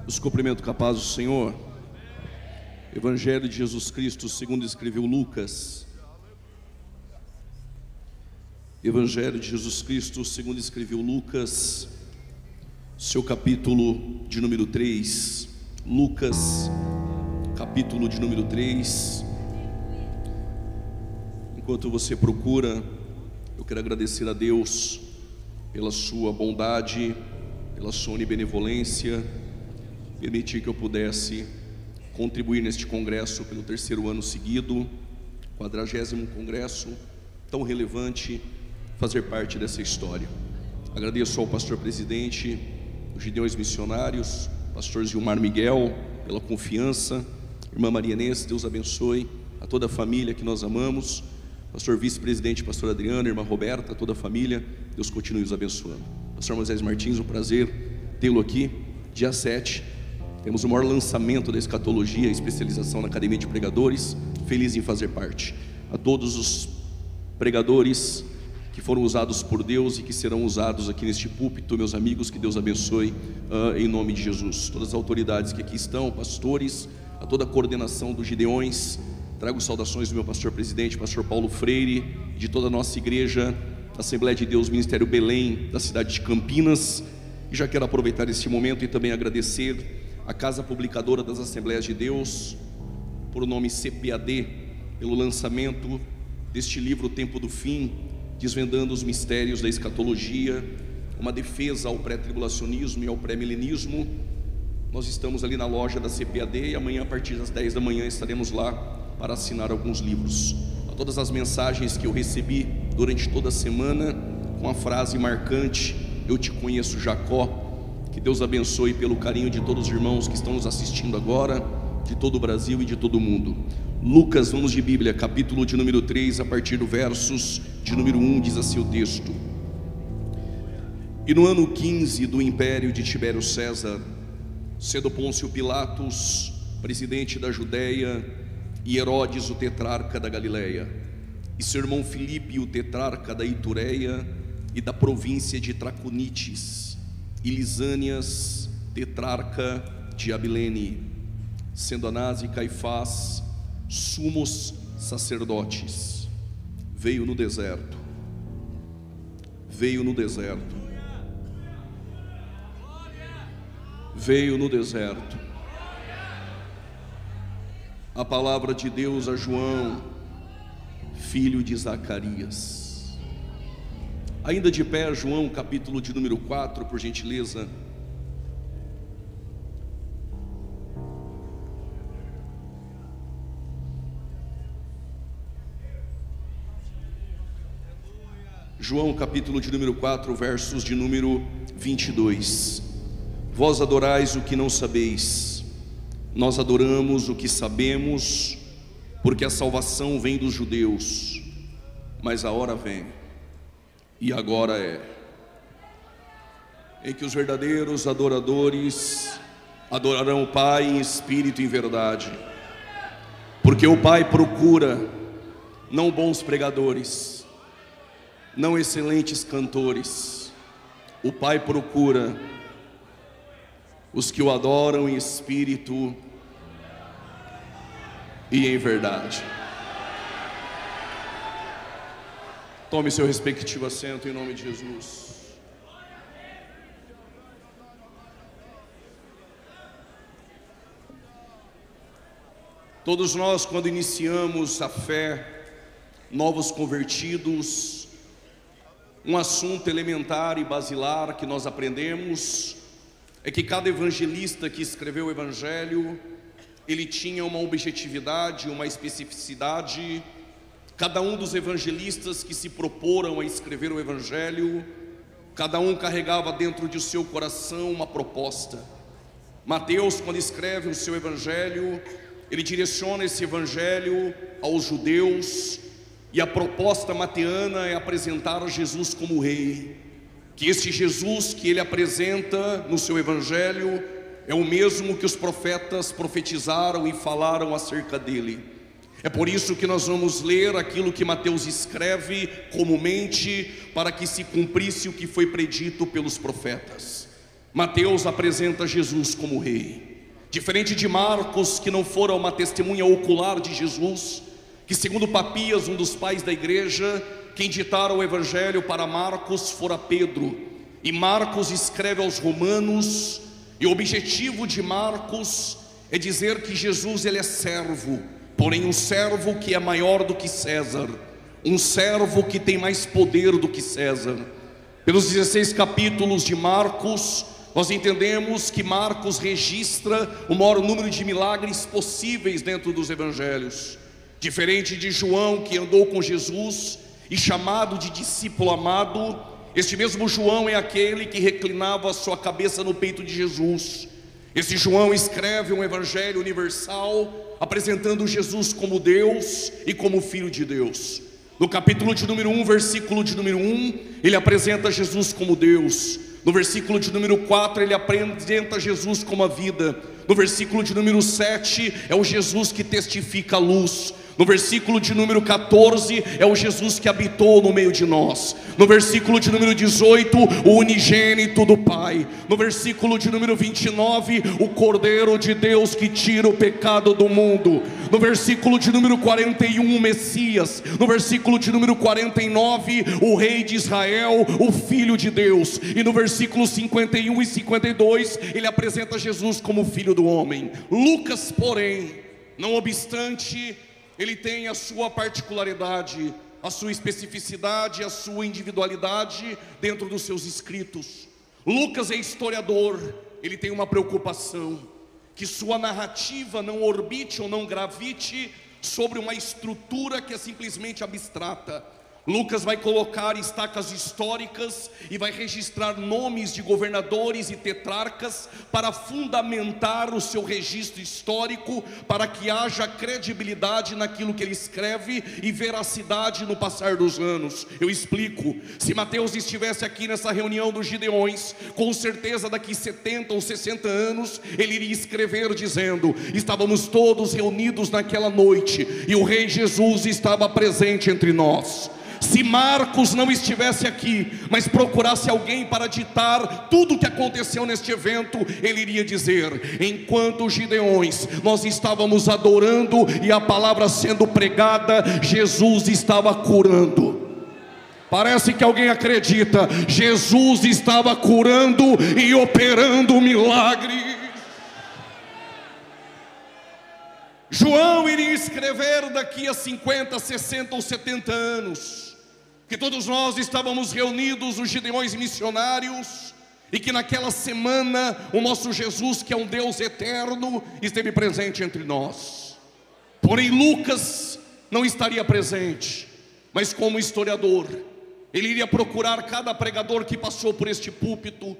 Os cumprimento com a paz do Senhor. Evangelho de Jesus Cristo segundo escreveu Lucas. Evangelho de Jesus Cristo segundo escreveu Lucas, seu capítulo de número 3. Lucas, capítulo de número 3. Enquanto você procura, eu quero agradecer a Deus pela sua bondade, pela sua onibenevolência, permitir que eu pudesse contribuir neste congresso pelo terceiro ano seguido, 40º congresso, tão relevante, fazer parte dessa história. Agradeço ao pastor presidente, os Gideões Missionários, pastor Gilmar Miguel, pela confiança, irmã Maria Inês, Deus abençoe, a toda a família que nós amamos, pastor vice-presidente, pastor Adriano, irmã Roberta, toda a família, Deus continue os abençoando. Pastor Moisés Martins, um prazer tê-lo aqui. Dia 7, temos o maior lançamento da escatologia, especialização na Academia de Pregadores, feliz em fazer parte. A todos os pregadores que foram usados por Deus e que serão usados aqui neste púlpito, meus amigos, que Deus abençoe em nome de Jesus. Todas as autoridades que aqui estão, pastores, a toda a coordenação dos Gideões, trago saudações do meu pastor presidente, pastor Paulo Freire, de toda a nossa igreja, Assembleia de Deus, Ministério Belém, da cidade de Campinas. E já quero aproveitar este momento e também agradecer a Casa Publicadora das Assembleias de Deus, por o nome CPAD, pelo lançamento deste livro O Tempo do Fim, desvendando os mistérios da escatologia, uma defesa ao pré-tribulacionismo e ao pré-milenismo. Nós estamos ali na loja da CPAD e amanhã a partir das 10 da manhã estaremos lá para assinar alguns livros. A todas as mensagens que eu recebi durante toda a semana, com a frase marcante: eu te conheço, Jacó. Que Deus abençoe pelo carinho de todos os irmãos que estão nos assistindo agora, de todo o Brasil e de todo o mundo. Lucas, vamos de Bíblia, capítulo de número 3, a partir do versos de número 1, diz assim o texto: E no ano 15 do império de Tibério César, sendo Pôncio Pilatos presidente da Judéia, e Herodes o tetrarca da Galileia, e seu irmão Filipe o tetrarca da Itureia e da província de Traconites, e Lisânias, tetrarca de Abilene, sendo Anás e Caifás sumos sacerdotes, veio no deserto, veio no deserto, veio no deserto, a palavra de Deus a João, filho de Zacarias. Ainda de pé, João, capítulo de número 4, por gentileza. João, capítulo de número 4, versos de número 22. Vós adorais o que não sabeis, nós adoramos o que sabemos, porque a salvação vem dos judeus. Mas a hora vem, e agora em que os verdadeiros adoradores adorarão o Pai em espírito e em verdade, porque o Pai procura não bons pregadores, não excelentes cantores. O Pai procura os que o adoram em espírito e em verdade. Tome seu respectivo assento em nome de Jesus. Todos nós, quando iniciamos a fé, novos convertidos, um assunto elementar e basilar que nós aprendemos é que cada evangelista que escreveu o Evangelho, ele tinha uma objetividade, uma especificidade. Cada um dos evangelistas que se proporam a escrever o Evangelho, cada um carregava dentro de seu coração uma proposta. Mateus, quando escreve o seu Evangelho, ele direciona esse Evangelho aos judeus, e a proposta mateana é apresentar Jesus como rei. Que esse Jesus que ele apresenta no seu Evangelho é o mesmo que os profetas profetizaram e falaram acerca dele. É por isso que nós vamos ler aquilo que Mateus escreve comumente, para que se cumprisse o que foi predito pelos profetas. Mateus apresenta Jesus como rei. Diferente de Marcos, que não fora uma testemunha ocular de Jesus, que segundo Papias, um dos pais da igreja, quem ditara o evangelho para Marcos fora Pedro, e Marcos escreve aos romanos, e o objetivo de Marcos é dizer que Jesus ele é servo, porém um servo que é maior do que César, um servo que tem mais poder do que César. Pelos 16 capítulos de Marcos, nós entendemos que Marcos registra o maior número de milagres possíveis dentro dos evangelhos. Diferente de João, que andou com Jesus e chamado de discípulo amado, este mesmo João é aquele que reclinava a sua cabeça no peito de Jesus. Esse João escreve um evangelho universal, apresentando Jesus como Deus e como Filho de Deus. No capítulo de número 1, versículo de número 1, ele apresenta Jesus como Deus. No versículo de número 4, ele apresenta Jesus como a vida. No versículo de número 7, é o Jesus que testifica a luz. No versículo de número 14, é o Jesus que habitou no meio de nós. No versículo de número 18, o unigênito do Pai. No versículo de número 29, o Cordeiro de Deus que tira o pecado do mundo. No versículo de número 41, o Messias. No versículo de número 49, o Rei de Israel, o Filho de Deus. E no versículo 51 e 52, ele apresenta Jesus como Filho do Homem. Lucas, porém, não obstante, ele tem a sua particularidade, a sua especificidade, a sua individualidade dentro dos seus escritos. Lucas é historiador, ele tem uma preocupação, que sua narrativa não orbite ou não gravite sobre uma estrutura que é simplesmente abstrata. Lucas vai colocar estacas históricas e vai registrar nomes de governadores e tetrarcas para fundamentar o seu registro histórico, para que haja credibilidade naquilo que ele escreve e veracidade no passar dos anos. Eu explico. Se Mateus estivesse aqui nessa reunião dos Gideões, com certeza daqui 70 ou 60 anos ele iria escrever dizendo: estávamos todos reunidos naquela noite e o Rei Jesus estava presente entre nós. Se Marcos não estivesse aqui, mas procurasse alguém para ditar tudo o que aconteceu neste evento, ele iria dizer: enquanto os Gideões, nós estávamos adorando e a palavra sendo pregada, Jesus estava curando. Parece que alguém acredita. Jesus estava curando e operando milagres. João iria escrever daqui a 50, 60 ou 70 anos que todos nós estávamos reunidos, os Gideões missionários, e que naquela semana o nosso Jesus, que é um Deus eterno, esteve presente entre nós. Porém Lucas não estaria presente, mas como historiador, ele iria procurar cada pregador que passou por este púlpito,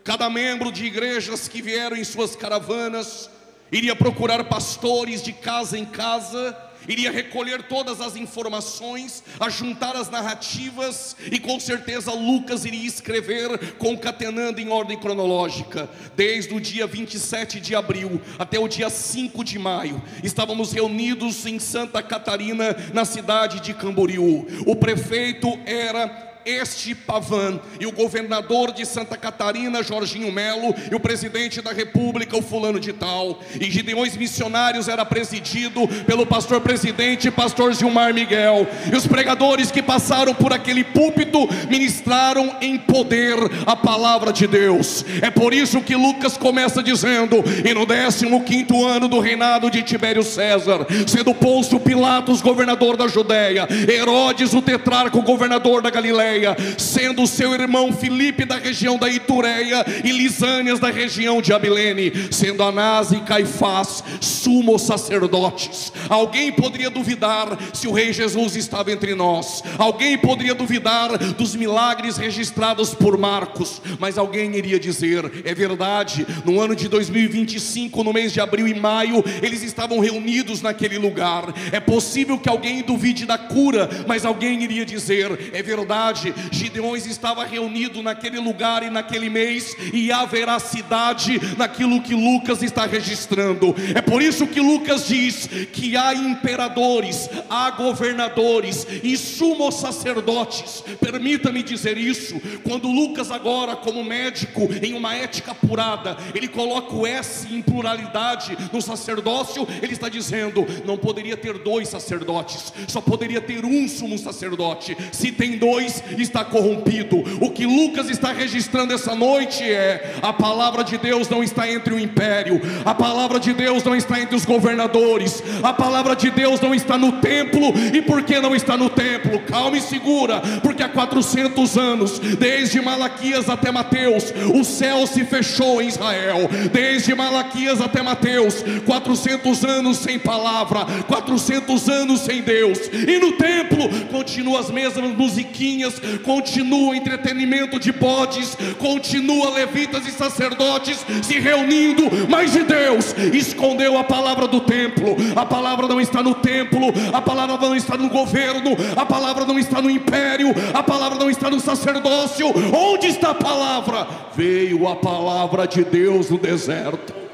cada membro de igrejas que vieram em suas caravanas, iria procurar pastores de casa em casa, iria recolher todas as informações, ajuntar as narrativas, e com certeza Lucas iria escrever concatenando em ordem cronológica. Desde o dia 27 de abril até o dia 5 de maio, estávamos reunidos em Santa Catarina, na cidade de Camboriú. O prefeito era este Pavan, e o governador de Santa Catarina, Jorginho Melo, e o presidente da república, o fulano de tal. E Gideões missionários era presidido pelo pastor presidente, pastor Gilmar Miguel. E os pregadores que passaram por aquele púlpito ministraram em poder a palavra de Deus. É por isso que Lucas começa dizendo: e no 15º ano do reinado de Tibério César, sendo Pôncio Pilatos governador da Judéia, Herodes o tetrarca governador da Galileia, sendo seu irmão Filipe da região da Itureia e Lisânias da região de Abilene, sendo Anás e Caifás sumos sacerdotes. Alguém poderia duvidar se o Rei Jesus estava entre nós, alguém poderia duvidar dos milagres registrados por Marcos, mas alguém iria dizer: é verdade, no ano de 2025, no mês de abril e maio, eles estavam reunidos naquele lugar. É possível que alguém duvide da cura, mas alguém iria dizer: é verdade, verdade, Gideão estava reunido naquele lugar e naquele mês, e há veracidade naquilo que Lucas está registrando. É por isso que Lucas diz que há imperadores, há governadores e sumos sacerdotes. Permita-me dizer isso, quando Lucas agora, como médico, em uma ética apurada, ele coloca o S em pluralidade no sacerdócio, ele está dizendo, não poderia ter dois sacerdotes, só poderia ter um sumo sacerdote. Se tem dois, está corrompido. O que Lucas está registrando essa noite é: a palavra de Deus não está entre o império, a palavra de Deus não está entre os governadores, a palavra de Deus não está no templo. E por que não está no templo? Calma e segura, porque há 400 anos, desde Malaquias até Mateus, o céu se fechou em Israel. Desde Malaquias até Mateus, 400 anos sem palavra, 400 anos sem Deus. E no templo continua as mesmas musiquinhas, continua o entretenimento de bodes, continua levitas e sacerdotes se reunindo, mas de Deus escondeu a palavra do templo. A palavra não está no templo, a palavra não está no governo, a palavra não está no império, a palavra não está no sacerdócio. Onde está a palavra? Veio a palavra de Deus no deserto.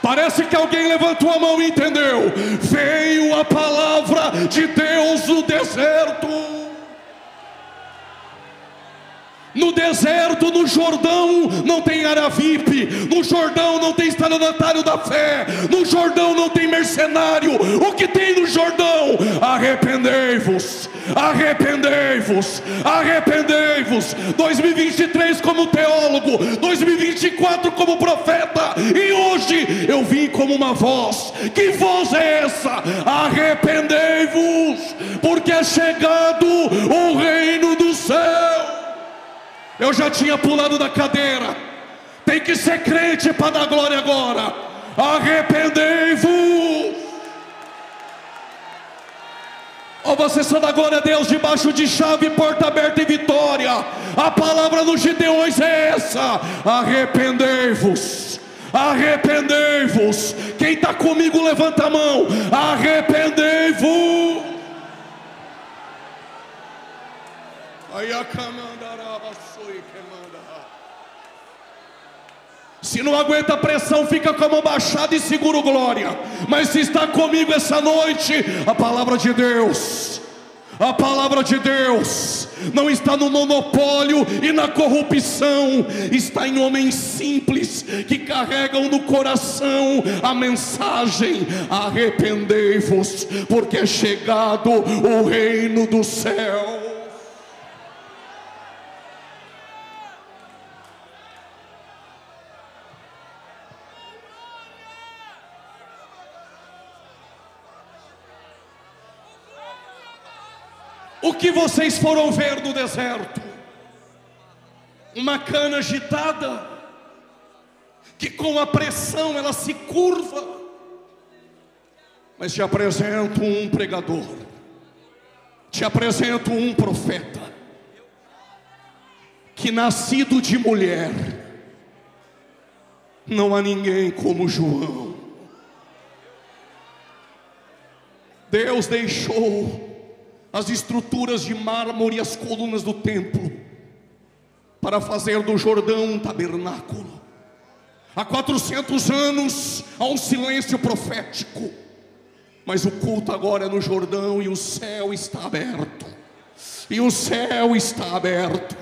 Parece que alguém levantou a mão e entendeu. Veio a palavra de Deus no deserto. No deserto, no Jordão, não tem área VIP. No Jordão não tem estelionatário da fé. No Jordão não tem mercenário. O que tem no Jordão? Arrependei-vos, arrependei-vos, arrependei-vos. 2023 como teólogo, 2024 como profeta, e hoje eu vim como uma voz. Que voz é essa? Arrependei-vos, porque é chegado o reino do céu. Eu já tinha pulado da cadeira. Tem que ser crente para dar glória agora. Arrependei-vos. Ou você só dá glória a Deus debaixo de chave, porta aberta e vitória. A palavra dos Gideões é essa: arrependei-vos, arrependei-vos. Quem está comigo levanta a mão. Arrependei-vos. Aí a se não aguenta a pressão, fica com a mão baixada e segura o glória. Mas se está comigo essa noite, a palavra de Deus, a palavra de Deus não está no monopólio e na corrupção, está em homens simples que carregam no coração a mensagem: arrependei-vos, porque é chegado o reino do céu. O que vocês foram ver no deserto? Uma cana agitada, que com a pressão ela se curva. Mas te apresento um pregador, te apresento um profeta, que nascido de mulher, não há ninguém como João. Deus deixou as estruturas de mármore e as colunas do templo para fazer do Jordão um tabernáculo. Há 400 anos há um silêncio profético, mas o culto agora é no Jordão, e o céu está aberto, e o céu está aberto,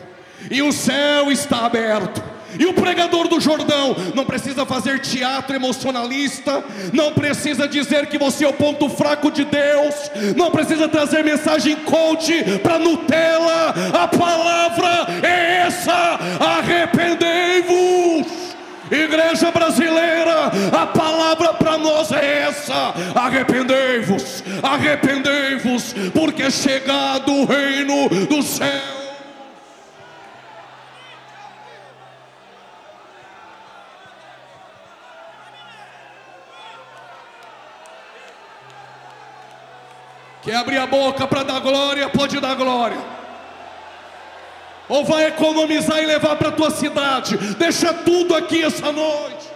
e o céu está aberto. E o pregador do Jordão não precisa fazer teatro emocionalista, não precisa dizer que você é o ponto fraco de Deus, não precisa trazer mensagem coach para Nutella. A palavra é essa: arrependei-vos. Igreja brasileira, a palavra para nós é essa: arrependei-vos, arrependei-vos, porque é chegado o reino do céu. Quer abrir a boca para dar glória? Pode dar glória. Ou vai economizar e levar para a tua cidade? Deixa tudo aqui essa noite.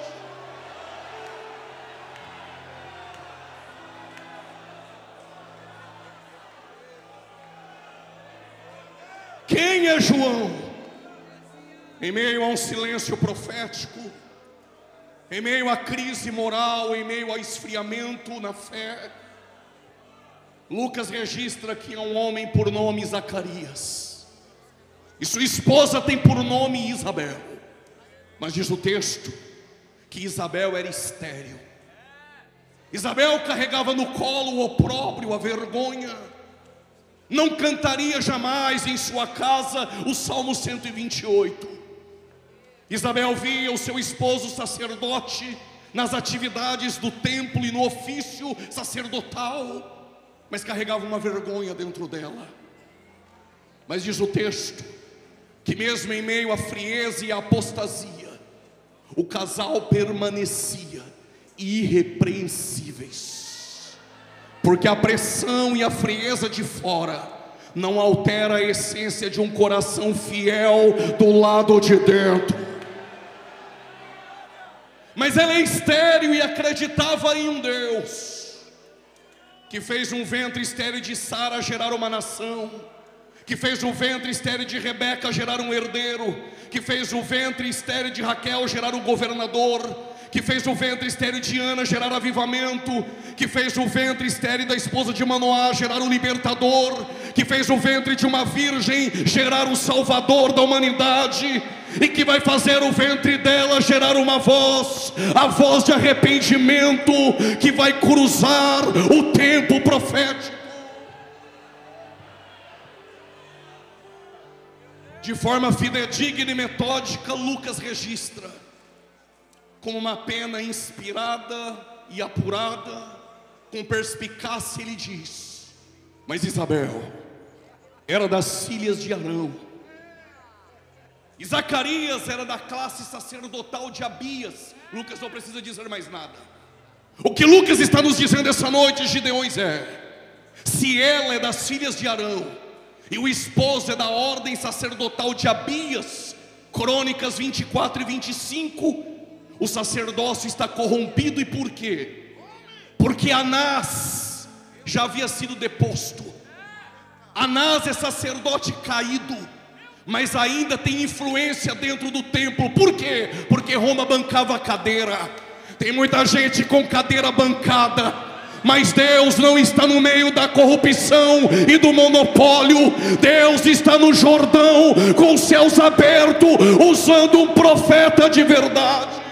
Quem é João? Em meio a um silêncio profético, em meio à crise moral, em meio a esfriamento na fé, Lucas registra que há um homem por nome Zacarias, e sua esposa tem por nome Isabel. Mas diz o texto que Isabel era estéril. Isabel carregava no colo o opróbrio, a vergonha. Não cantaria jamais em sua casa o Salmo 128. Isabel via o seu esposo sacerdote nas atividades do templo e no ofício sacerdotal, mas carregava uma vergonha dentro dela. Mas diz o texto que mesmo em meio à frieza e à apostasia, o casal permanecia irrepreensíveis, porque a pressão e a frieza de fora não altera a essência de um coração fiel do lado de dentro. Mas ela é estéril e acreditava em um Deus que fez um ventre estéril de Sara gerar uma nação, que fez o ventre estéril de Rebeca gerar um herdeiro, que fez o ventre estéril de Raquel gerar um governador, que fez o ventre estéril de Ana gerar avivamento, que fez o ventre estéril da esposa de Manoá gerar um libertador, que fez o ventre de uma virgem gerar um salvador da humanidade, e que vai fazer o ventre dela gerar uma voz, a voz de arrependimento, que vai cruzar o tempo profético. De forma fidedigna e metódica, Lucas registra, com uma pena inspirada e apurada, com perspicácia ele diz: mas Isabel era das filhas de Arão, e Zacarias era da classe sacerdotal de Abias. Lucas não precisa dizer mais nada. O que Lucas está nos dizendo essa noite, Gideões, se ela é das filhas de Arão e o esposo é da ordem sacerdotal de Abias, Crônicas 24 e 25, o sacerdócio está corrompido. E por quê? Porque Anás já havia sido deposto. Anás é sacerdote caído, mas ainda tem influência dentro do templo. Por quê? Porque Roma bancava a cadeira. Tem muita gente com cadeira bancada, mas Deus não está no meio da corrupção e do monopólio. Deus está no Jordão com os céus abertos, usando um profeta de verdade.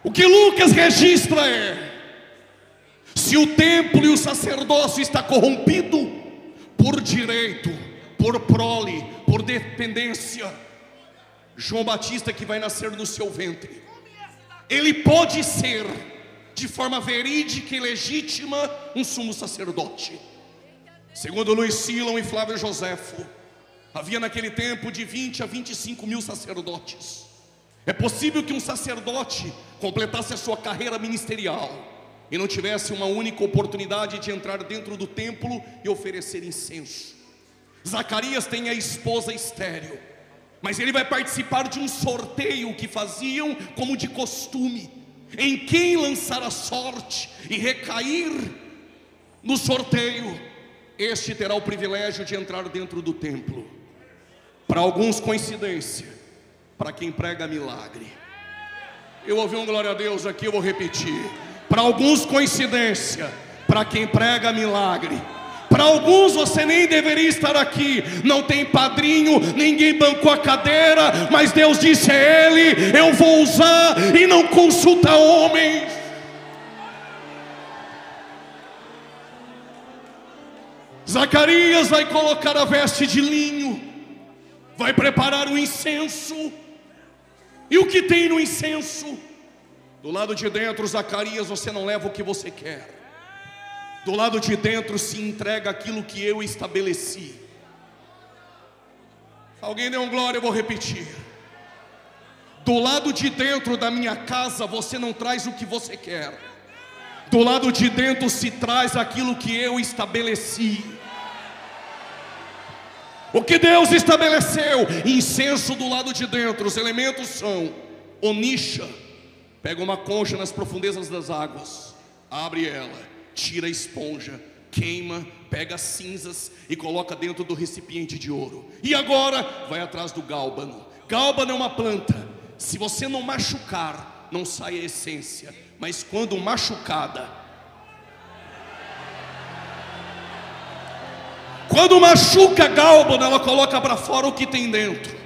O que Lucas registra se o templo e o sacerdócio está corrompido por direito, por prole, por dependência, João Batista, que vai nascer no seu ventre, ele pode ser, de forma verídica e legítima, um sumo sacerdote. Segundo Luiz Silon e Flávio Joséfo, havia naquele tempo de 20 a 25 mil sacerdotes. É possível que um sacerdote completasse a sua carreira ministerial e não tivesse uma única oportunidade de entrar dentro do templo e oferecer incenso. Zacarias tem a esposa estéril, mas ele vai participar de um sorteio que faziam como de costume. Em quem lançar a sorte e recair no sorteio, este terá o privilégio de entrar dentro do templo. Para alguns, coincidência, para quem prega milagre. Eu ouvi um glória a Deus aqui, eu vou repetir. Para alguns, coincidência, para quem prega milagre. Para alguns você nem deveria estar aqui, não tem padrinho, ninguém bancou a cadeira, mas Deus disse a ele: eu vou usar, e não consulta homens. Zacarias vai colocar a veste de linho, vai preparar o incenso. E o que tem no incenso? Do lado de dentro, Zacarias, você não leva o que você quer. Do lado de dentro se entrega aquilo que eu estabeleci. Alguém deu um glória, eu vou repetir. Do lado de dentro da minha casa você não traz o que você quer. Do lado de dentro se traz aquilo que eu estabeleci. O que Deus estabeleceu? Incenso do lado de dentro. Os elementos são onixa. Pega uma concha nas profundezas das águas, abre ela, tira a esponja, queima, pega as cinzas e coloca dentro do recipiente de ouro. E agora vai atrás do gálbano. Gálbano é uma planta. Se você não machucar, não sai a essência. Mas quando machucada, quando machuca gálbano, ela coloca para fora o que tem dentro.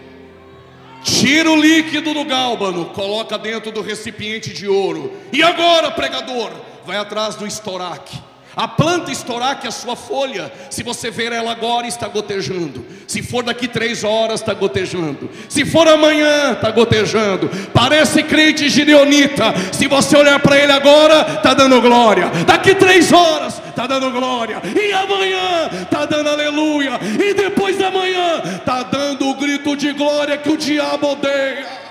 Tira o líquido do gálbano, coloca dentro do recipiente de ouro. E agora, pregador, vai atrás do estoraque. A planta estoraque, a sua folha, se você ver ela agora, está gotejando. Se for daqui 3 horas, está gotejando. Se for amanhã, está gotejando. Parece crente gideonita. Se você olhar para ele agora, está dando glória. Daqui 3 horas, está dando glória. E amanhã, está dando aleluia. E depois da manhã, está dando o grito de glória que o diabo odeia.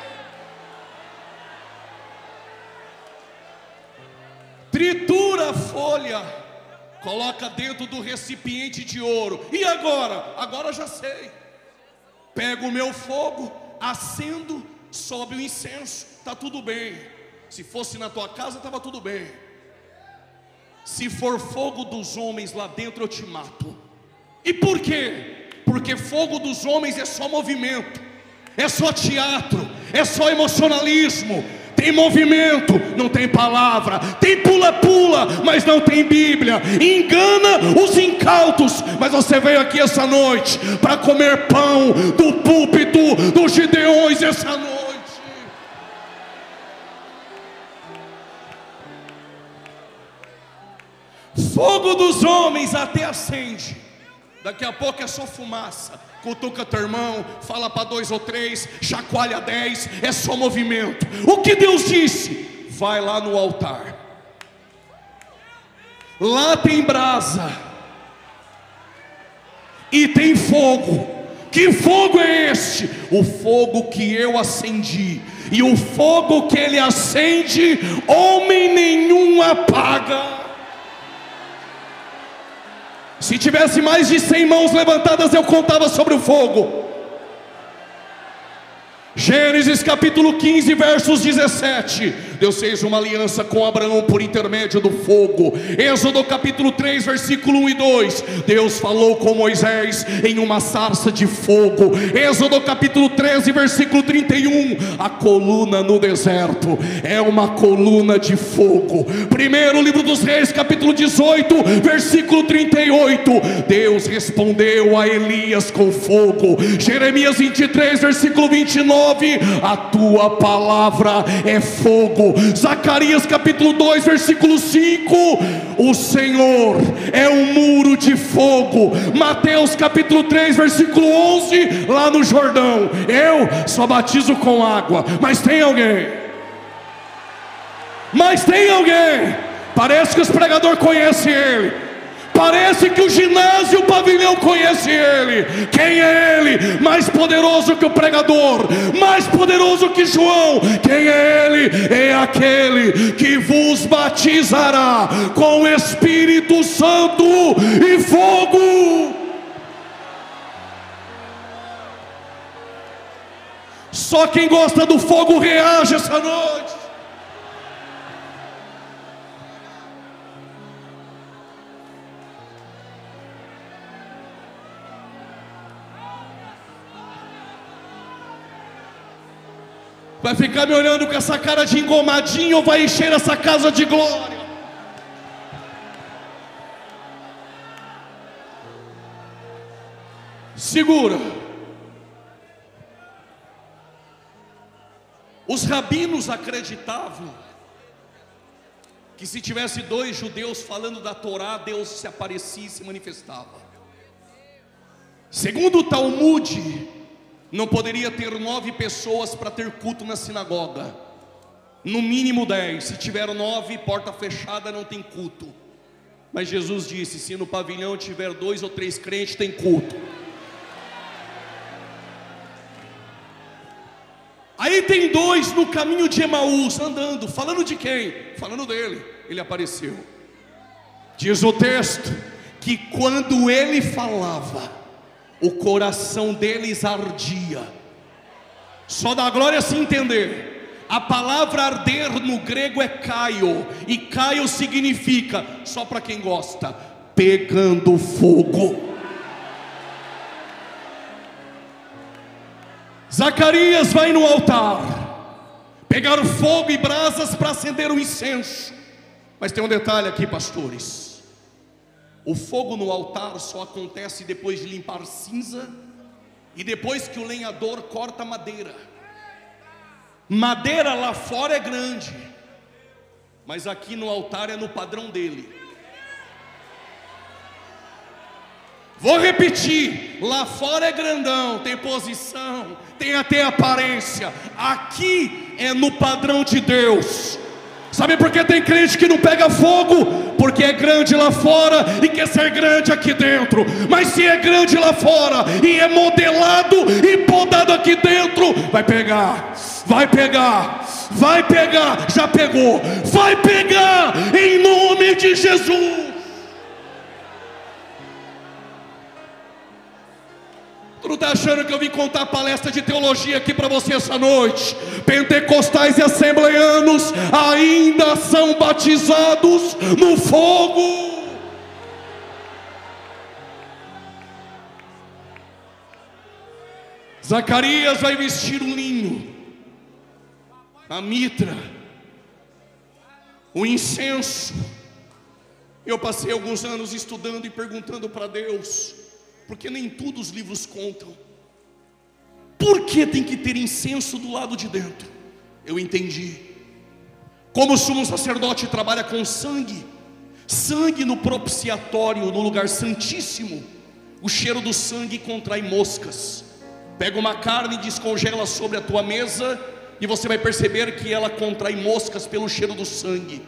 Tritura a folha, coloca dentro do recipiente de ouro. E agora? Agora já sei. Pego o meu fogo, acendo, sobe o incenso, está tudo bem. Se fosse na tua casa, estava tudo bem. Se for fogo dos homens lá dentro, eu te mato. E por quê? Porque fogo dos homens é só movimento, é só teatro, é só emocionalismo. Tem movimento, não tem palavra. Tem pula-pula, mas não tem Bíblia. Engana os incautos. Mas você veio aqui essa noite para comer pão do púlpito dos Gideões essa noite. Fogo dos homens até acende. Daqui a pouco é só fumaça. Cutuca teu irmão, fala para 2 ou 3, chacoalha 10, é só movimento. O que Deus disse? Vai lá no altar. Lá tem brasa e tem fogo. Que fogo é este? O fogo que eu acendi. E o fogo que ele acende, homem nenhum apaga. Se tivesse mais de 100 mãos levantadas, eu contava sobre o fogo. Gênesis capítulo 15, versos 17. Deus fez uma aliança com Abraão por intermédio do fogo. Êxodo capítulo 3, versículo 1 e 2. Deus falou com Moisés em uma sarça de fogo. Êxodo capítulo 13, versículo 31. A coluna no deserto é uma coluna de fogo. Primeiro livro dos Reis, capítulo 18, versículo 38. Deus respondeu a Elias com fogo. Jeremias 23, versículo 29. A tua palavra é fogo. Zacarias capítulo 2, versículo 5. O Senhor é um muro de fogo. Mateus capítulo 3, versículo 11. Lá no Jordão, eu só batizo com água. Mas tem alguém? Parece que os pregadores conhecem ele. Parece que o ginásio, o pavilhão conhece ele. Quem é ele? Mais poderoso que o pregador, mais poderoso que João. Quem é ele? É aquele que vos batizará com o Espírito Santo e fogo. Só quem gosta do fogo reage essa noite. Vai ficar me olhando com essa cara de engomadinho ou vai encher essa casa de glória? Segura. Os rabinos acreditavam que se tivesse 2 judeus falando da Torá, Deus se aparecia e se manifestava. Segundo o Talmud, não poderia ter 9 pessoas para ter culto na sinagoga. No mínimo 10. Se tiver 9, porta fechada, não tem culto. Mas Jesus disse: se no pavilhão tiver 2 ou 3 crentes, tem culto. Aí tem 2 no caminho de Emaús, andando. Falando de quem? Falando dele. Ele apareceu. Diz o texto que quando ele falava, o coração deles ardia. Só dá glória se entender. A palavra arder no grego é kaio, e kaio significa, só para quem gosta, pegando fogo. Zacarias vai no altar pegar fogo e brasas para acender o incenso. Mas tem um detalhe aqui, pastores: o fogo no altar só acontece depois de limpar cinza e depois que o lenhador corta madeira. Madeira lá fora é grande, mas aqui no altar é no padrão dele. Vou repetir: lá fora é grandão, tem posição, tem até aparência. Aqui é no padrão de Deus. Sabe por que tem crente que não pega fogo? Porque é grande lá fora e quer ser grande aqui dentro. Mas se é grande lá fora e é modelado e podado aqui dentro, vai pegar, vai pegar, vai pegar. Já pegou, vai pegar em nome de Jesus. Tu não está achando que eu vim contar palestra de teologia aqui para você essa noite? Pentecostais e assembleanos ainda são batizados no fogo. Zacarias vai vestir um linho, a mitra, o incenso. Eu passei alguns anos estudando e perguntando para Deus, porque nem tudo os livros contam, por que tem que ter incenso do lado de dentro? Eu entendi. Como o sumo sacerdote trabalha com sangue, sangue no propiciatório, no lugar santíssimo, o cheiro do sangue contrai moscas. Pega uma carne e descongela sobre a tua mesa, e você vai perceber que ela contrai moscas pelo cheiro do sangue.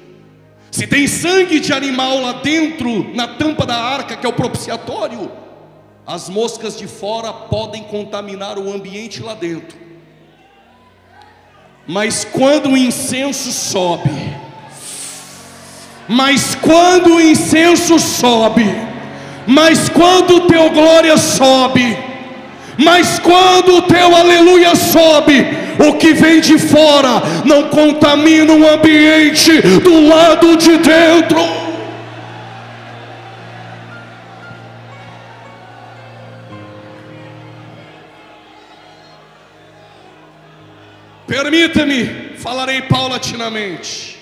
Se tem sangue de animal lá dentro, na tampa da arca, que é o propiciatório, as moscas de fora podem contaminar o ambiente lá dentro. Mas quando o incenso sobe, mas quando o incenso sobe, mas quando o teu glória sobe, mas quando o teu aleluia sobe, o que vem de fora não contamina o ambiente do lado de dentro. Permita-me, falarei paulatinamente.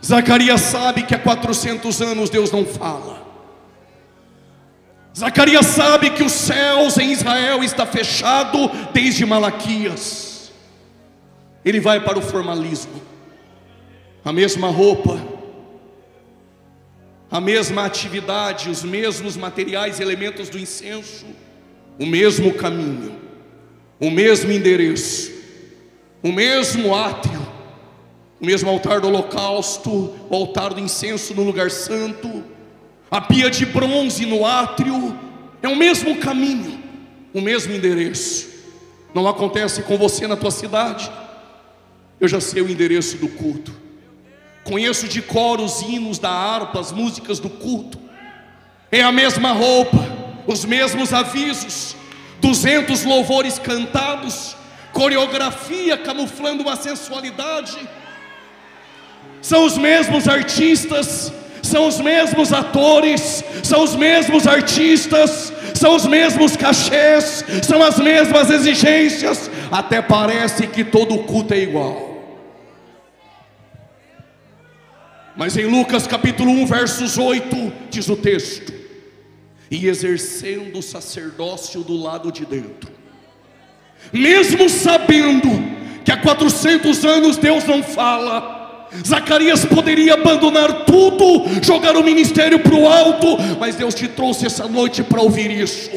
Zacarias sabe que há 400 anos Deus não fala. Zacarias sabe que os céus em Israel está fechado desde Malaquias. Ele vai para o formalismo. A mesma roupa, a mesma atividade, os mesmos materiais, elementos do incenso, o mesmo caminho, o mesmo endereço, o mesmo átrio, o mesmo altar do holocausto, o altar do incenso no lugar santo, a pia de bronze no átrio. É o mesmo caminho, o mesmo endereço. Não acontece com você na tua cidade? Eu já sei o endereço do culto, conheço de cor os hinos da harpa, as músicas do culto. É a mesma roupa, os mesmos avisos, 200 louvores cantados, coreografia camuflando uma sensualidade. São os mesmos artistas, são os mesmos atores, são os mesmos artistas, são os mesmos cachês, são as mesmas exigências. Até parece que todo culto é igual. Mas em Lucas capítulo 1 versos 8 diz o texto: e exercendo o sacerdócio do lado de dentro, mesmo sabendo que há 400 anos Deus não fala, Zacarias poderia abandonar tudo, jogar o ministério para o alto, mas Deus te trouxe essa noite para ouvir isso.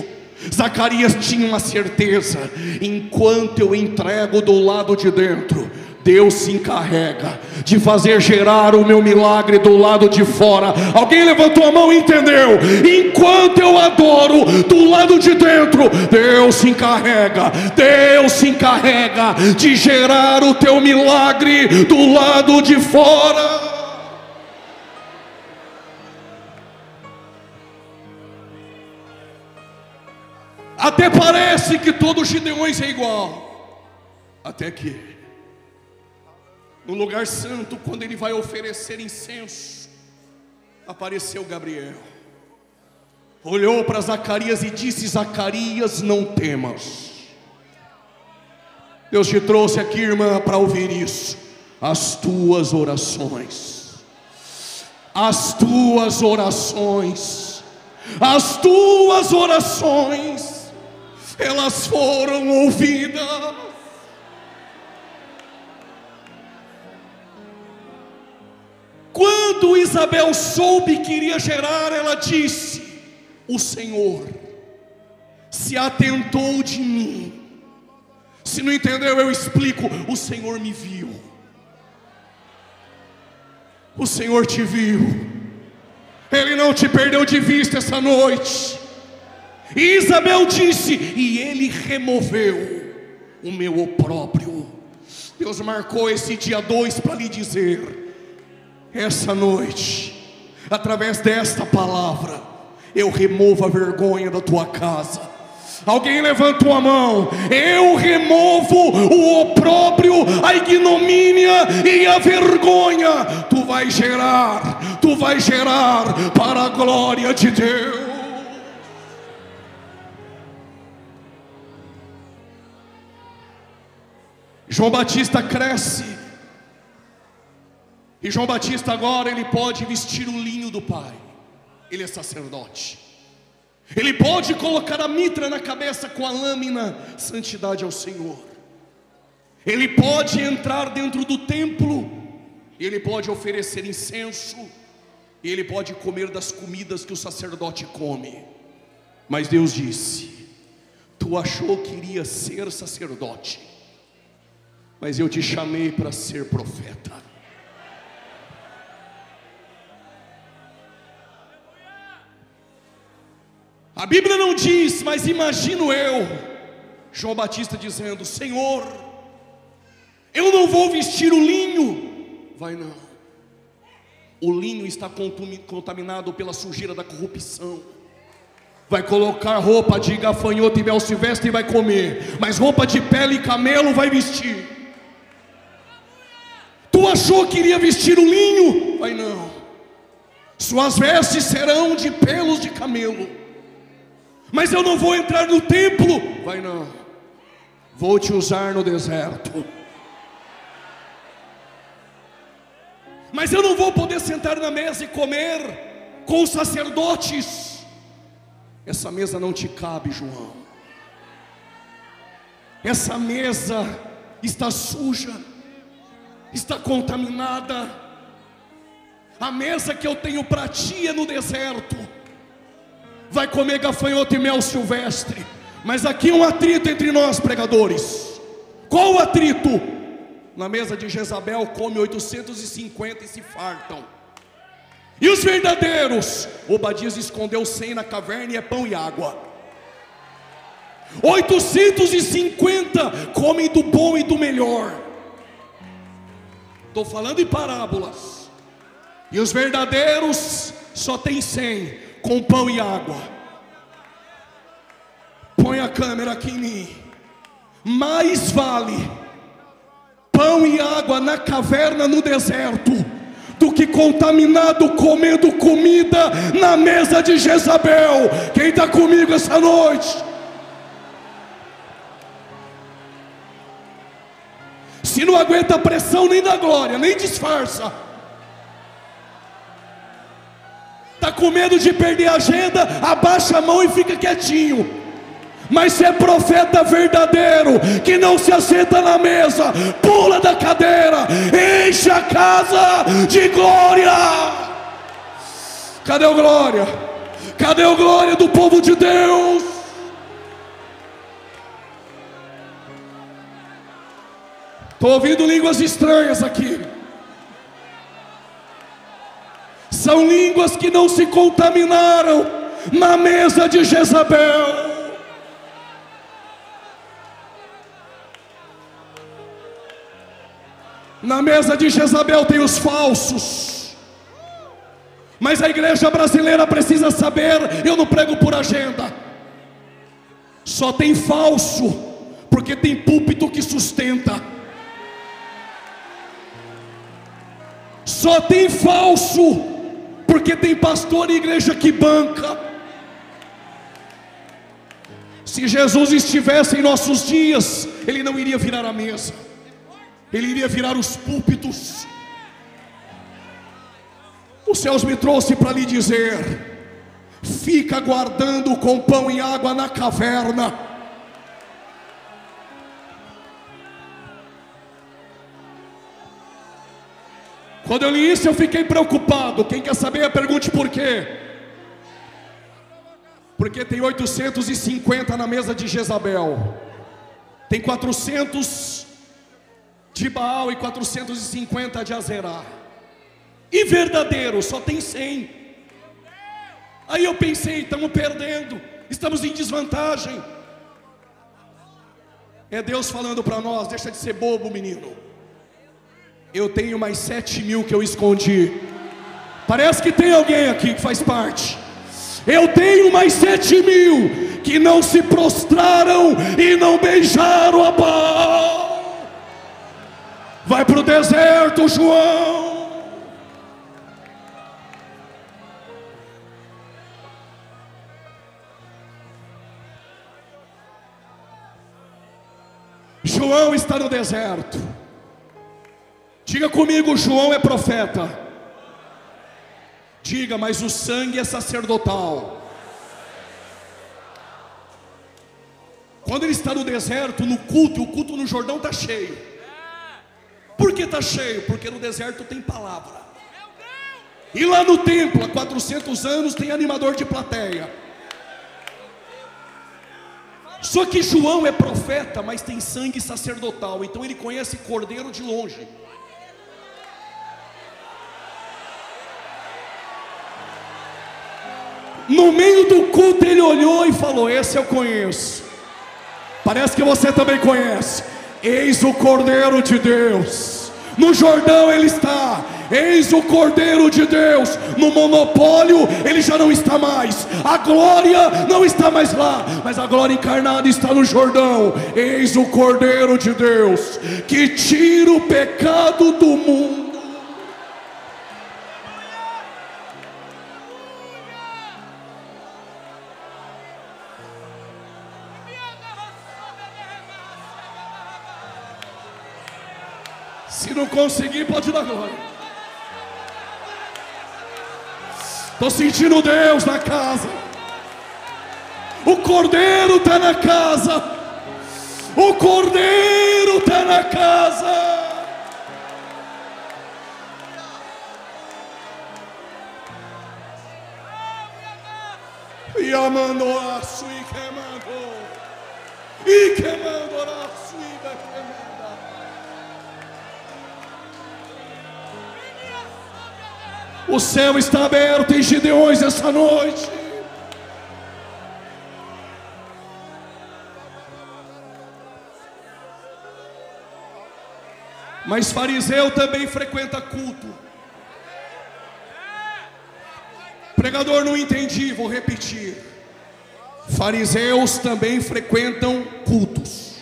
Zacarias tinha uma certeza: enquanto eu entrego do lado de dentro, Deus se encarrega de fazer gerar o meu milagre do lado de fora. Alguém levantou a mão e entendeu? Enquanto eu adoro do lado de dentro, Deus se encarrega de gerar o teu milagre do lado de fora. Até parece que todos os Gideões é igual, até que no lugar santo, quando ele vai oferecer incenso, apareceu Gabriel, olhou para Zacarias e disse: Zacarias, não temas. Deus te trouxe aqui, irmã, para ouvir isso. As tuas orações, as tuas orações, as tuas orações, elas foram ouvidas. Quando Isabel soube que iria gerar, ela disse: o Senhor se atentou de mim. Se não entendeu, eu explico. O Senhor me viu. O Senhor te viu. Ele não te perdeu de vista essa noite. E Isabel disse: e Ele removeu o meu opróbrio. Deus marcou esse dia 2 para lhe dizer: essa noite, através desta palavra, eu removo a vergonha da tua casa. Alguém levanta uma mão. Eu removo o opróbrio, a ignomínia e a vergonha. Tu vai gerar para a glória de Deus. João Batista cresce, e João Batista agora ele pode vestir o linho do Pai. Ele é sacerdote. Ele pode colocar a mitra na cabeça com a lâmina, santidade ao Senhor. Ele pode entrar dentro do templo, ele pode oferecer incenso, e ele pode comer das comidas que o sacerdote come. Mas Deus disse: tu achou que iria ser sacerdote, mas eu te chamei para ser profeta. A Bíblia não diz, mas imagino eu, João Batista dizendo: Senhor, eu não vou vestir o linho. Vai não. O linho está contaminado pela sujeira da corrupção. Vai colocar roupa de gafanhoto e mel silvestre e vai comer, mas roupa de pele e camelo vai vestir. Tu achou que iria vestir o linho? Vai não. Suas vestes serão de pelos de camelo. Mas eu não vou entrar no templo. Vai não. Vou te usar no deserto. Mas eu não vou poder sentar na mesa e comer com os sacerdotes. Essa mesa não te cabe, João. Essa mesa está suja, está contaminada. A mesa que eu tenho para ti é no deserto. Vai comer gafanhoto e mel silvestre. Mas aqui um atrito entre nós, pregadores. Qual o atrito? Na mesa de Jezabel come 850 e se fartam. E os verdadeiros? Obadias escondeu 100 na caverna e é pão e água. 850 comem do bom e do melhor. Estou falando em parábolas. E os verdadeiros só tem 100 com pão e água. Põe a câmera aqui em mim. Mais vale pão e água na caverna no deserto do que contaminado comendo comida na mesa de Jezabel. Quem está comigo essa noite? Se não aguenta a pressão nem da glória, nem disfarça. Está com medo de perder a agenda? Abaixa a mão e fica quietinho. Mas se é profeta verdadeiro, que não se assenta na mesa, pula da cadeira, enche a casa de glória. Cadê o glória? Cadê o glória do povo de Deus? Estou ouvindo línguas estranhas aqui. São línguas que não se contaminaram na mesa de Jezabel. Na mesa de Jezabel tem os falsos. Mas a igreja brasileira precisa saber, eu não prego por agenda. Só tem falso porque tem púlpito que sustenta. Só tem falso, porque tem pastor e igreja que banca. Se Jesus estivesse em nossos dias, Ele não iria virar a mesa, Ele iria virar os púlpitos. Os céus me trouxe para lhe dizer: fica aguardando com pão e água na caverna. Quando eu li isso eu fiquei preocupado. Quem quer saber, pergunte por quê. Porque tem 850 na mesa de Jezabel, tem 400 de Baal e 450 de Azerá, e verdadeiro só tem 100. Aí eu pensei, estamos perdendo, estamos em desvantagem. É Deus falando para nós: deixa de ser bobo, menino. Eu tenho mais 7.000 que eu escondi. Parece que tem alguém aqui que faz parte. Eu tenho mais 7.000 que não se prostraram e não beijaram a Baal. Vai para o deserto, João. João está no deserto. Diga comigo: João é profeta. Diga: mas o sangue é sacerdotal. Quando ele está no deserto, no culto, o culto no Jordão está cheio. Por que está cheio? Porque no deserto tem palavra. E lá no templo, há 400 anos, tem animador de plateia. Só que João é profeta, mas tem sangue sacerdotal. Então ele conhece cordeiro de longe. No meio do culto ele olhou e falou: esse eu conheço. Parece que você também conhece. Eis o Cordeiro de Deus. No Jordão ele está. Eis o Cordeiro de Deus. No monopólio ele já não está mais. A glória não está mais lá, mas a glória encarnada está no Jordão. Eis o Cordeiro de Deus, que tira o pecado do mundo. Se não conseguir, pode dar glória. Estou sentindo Deus na casa. O Cordeiro está na casa. O Cordeiro está na casa. E amando a sua e queimando a sua e queimando. O céu está aberto em Gideões essa noite. Mas fariseu também frequenta culto. Pregador, não entendi, vou repetir. Fariseus também frequentam cultos.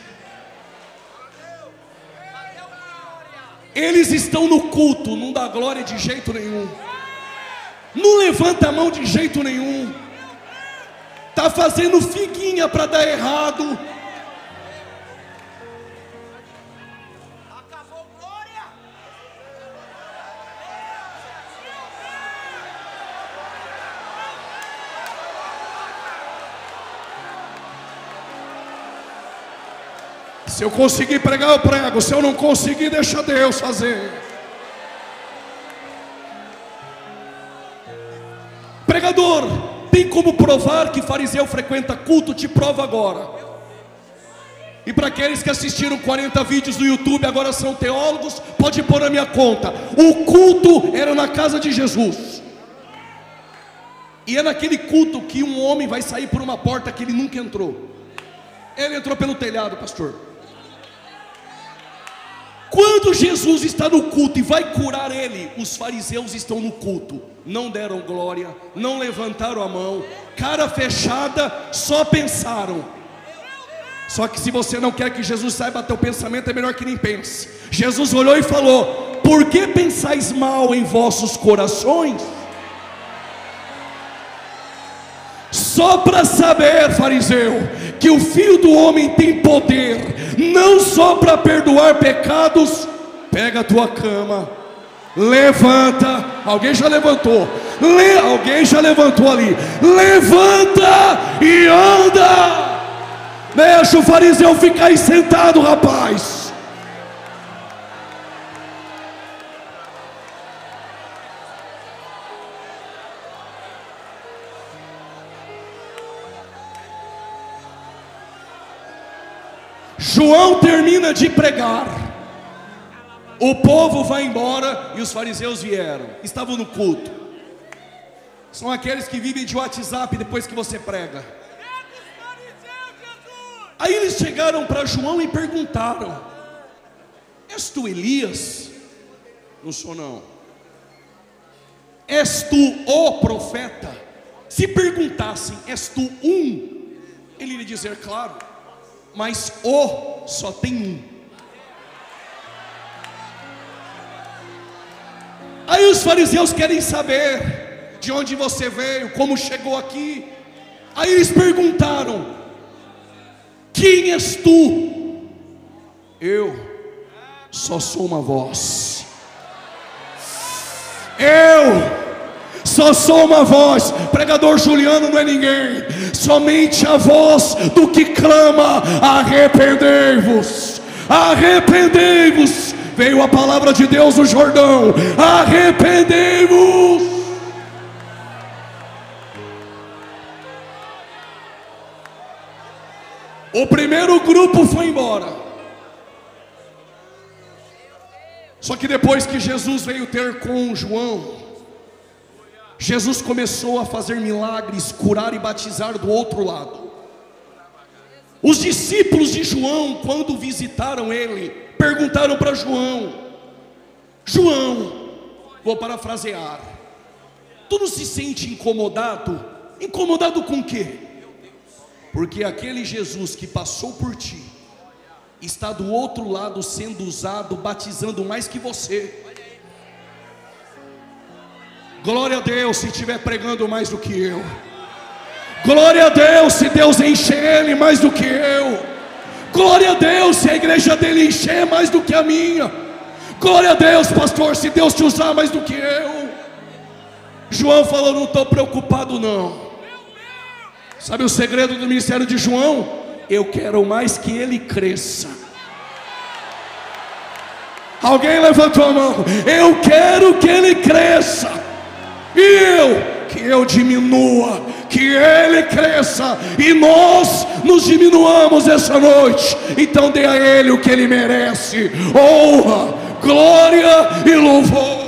Eles estão no culto, não dá glória de jeito nenhum, não levanta a mão de jeito nenhum, está fazendo figuinha para dar errado. Acabou glória. Se eu conseguir pregar, eu prego. Se eu não conseguir, deixa Deus fazer. Pregador, tem como provar que fariseu frequenta culto? Te prova agora. E para aqueles que assistiram 40 vídeos no YouTube, agora são teólogos, pode pôr na minha conta. O culto era na casa de Jesus. E é naquele culto que um homem vai sair por uma porta que ele nunca entrou. Ele entrou pelo telhado, pastor. Quando Jesus está no culto e vai curar ele, os fariseus estão no culto, não deram glória, não levantaram a mão, cara fechada, só pensaram. Só que se você não quer que Jesus saiba teu pensamento, é melhor que nem pense. Jesus olhou e falou: por que pensais mal em vossos corações? Só para saber, fariseu, que o Filho do Homem tem poder, não só para perdoar pecados. Pega a tua cama, levanta. Alguém já levantou? Alguém já levantou ali? Levanta e anda. Deixa o fariseu ficar aí sentado, rapaz. João termina de pregar, o povo vai embora e os fariseus vieram, estavam no culto. São aqueles que vivem de WhatsApp depois que você prega. Aí eles chegaram para João e perguntaram: és tu Elias? Não sou não. És tu o profeta? Se perguntassem: és tu um? Ele iria dizer: claro, mas o só tem um. Aí os fariseus querem saber de onde você veio, como chegou aqui. Aí eles perguntaram: quem és tu? Eu só sou uma voz. Eu só sou uma voz. Pregador Juliano não é ninguém, somente a voz do que clama: arrependei-vos, arrependei-vos. Veio a palavra de Deus no Jordão: arrependei-vos. O primeiro grupo foi embora. Só que depois que Jesus veio ter com João, Jesus começou a fazer milagres, curar e batizar do outro lado. Os discípulos de João, quando visitaram ele, perguntaram para João: João, vou parafrasear, tu não se sente incomodado? Incomodado com o quê? Porque aquele Jesus que passou por ti está do outro lado sendo usado, batizando mais que você. Glória a Deus se estiver pregando mais do que eu. Glória a Deus se Deus encher ele mais do que eu. Glória a Deus se a igreja dele encher mais do que a minha. Glória a Deus, pastor, se Deus te usar mais do que eu. João falou: não estou preocupado não. Sabe o segredo do ministério de João? Eu quero mais que ele cresça. Alguém levantou a mão. Eu quero que ele cresça, e que eu diminua, que ele cresça e nós nos diminuamos essa noite. Então dê a ele o que ele merece: honra, glória e louvor.